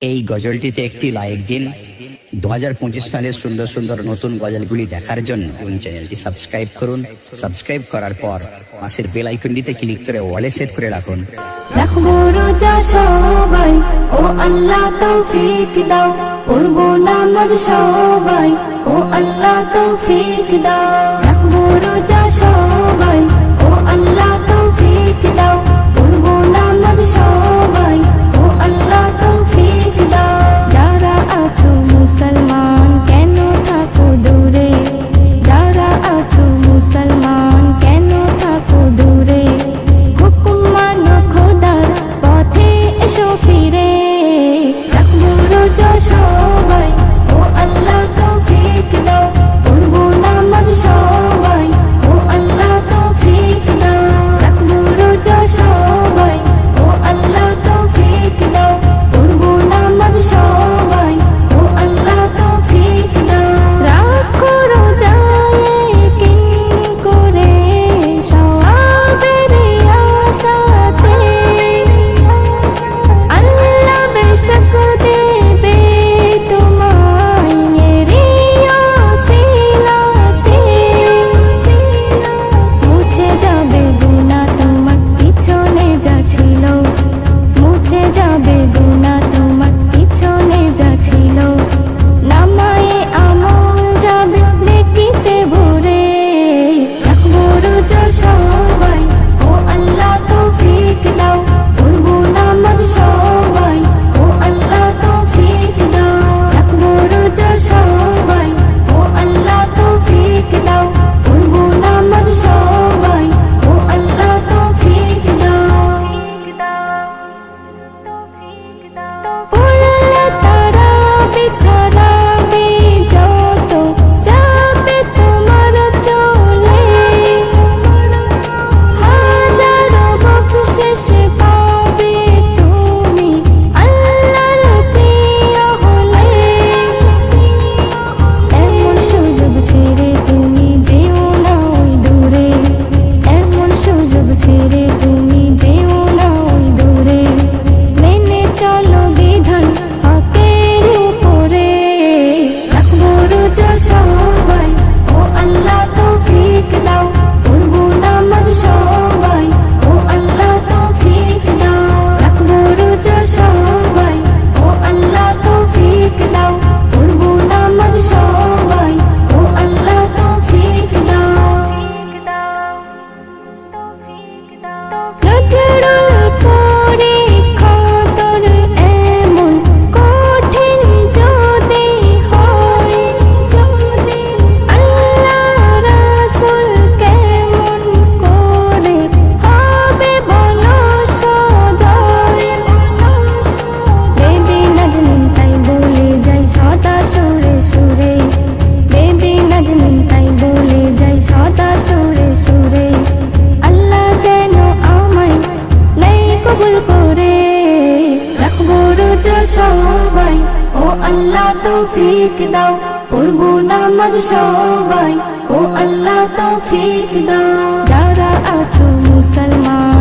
এই গজলটিতে একটি লাইক দিন। 2025 সালের সুন্দর সুন্দর নতুন গজলগুলি দেখার জন্য চ্যানেলটি সাবস্ক্রাইব করুন। সাবস্ক্রাইব করার পর পাশের বেল আইকনটিতে ক্লিক করে ওয়ালে সেট করে রাখুন। রাখবো রোজা সবাই, ও আল্লাহ তৌফিক দাও, পড়বো নামাজ সবাই, ও আল্লাহ তৌফিক দাও। রাখবো রোজা সবাই, ও আল্লাহ তৌফিক দাও, পড়বো নামাজ সবাই, ও আল্লাহ তৌফিক দাও। যারা আছো মুসলমান কেন থাকো দূরে, যারা আছো মুসলমান কেন থাকো দূরে, হুকুম মানো খোদার পথে এসো ফিরে। রাখবো রোজা সবাই, ও আল্লাহ তৌফিক দাও, পড়বো নামাজ সবাই, ও আল্লাহ তৌফিক দাও। রাখবো রোজা সবাই, ও আল্লাহ তৌফিক দাও, পড়বো নামাজ সবাই, ও আল্লাহ তৌফিক দাও। রাখো রোজা কিন করে সওয়াবের আশাতে, আল্লাহ বেশক দেবে তোমায় এরই ওসিলাতে। মুছে যাবে গুনাহ তোমার পিছনে যা ছিল, মুছে যাবে গুনাহ তোমার পিছনে যা ছিল, নামায়ে আমল যাবে নেকিতে ভরে। রাখবো রোজা সবাই, ও আল্লাহ তৌফিক দাও, পড়বো নামাজ সবাই, ও আল্লাহ তৌফিক দাও। রাখবো রোজা সবাই, ও আল্লাহ তৌফিক দাও, পড়বো নামাজ সবাই, ও আল্লাহ তৌফিক দাও। পড়লে তারাবি খারাবি যত যাবে তোমার চলে, হাজারো বকশিশ পাবে তুমি আল্লাহর প্রিয় হলে। এমন সুযোগ ছেড়ে তুমি যেও না ওই দূরে, এমন সুযোগ ছেড়ে তুমি যেও না ওই দূরে। মেনে চলো বিধান হকের উপরে। রাখবো রোজা সবাই, ও আল্লাহ তৌফিক দাও, পড়বো নামাজ সবাই, ও আল্লাহ তৌফিক দাও। রাখবো রোজা সবাই, ও আল্লাহ তৌফিক দাও, পড়বো নামাজ সবাই, ও আল্লাহ তৌফিক দাও। নজরুল পরীক্ষা তোর এমন কঠিন যদি হয়, আল্লাহ রাসূল কেমন করে হবে বলো সদয়। বেবি নাজনীন তাই বলে যাই সদা সুরে সুরে, বেবি নাজনীন তাই বলে যাই সদা সুরে সুরে, আল্লাহ যেন আমায় নেই কবুল করে। রাখবো রোজা সবাই, ও আল্লাহ তৌফিক দাও, পড়বো নামাজ সবাই, ও আল্লাহ তৌফিক দাও। যারা আছো মুসলমান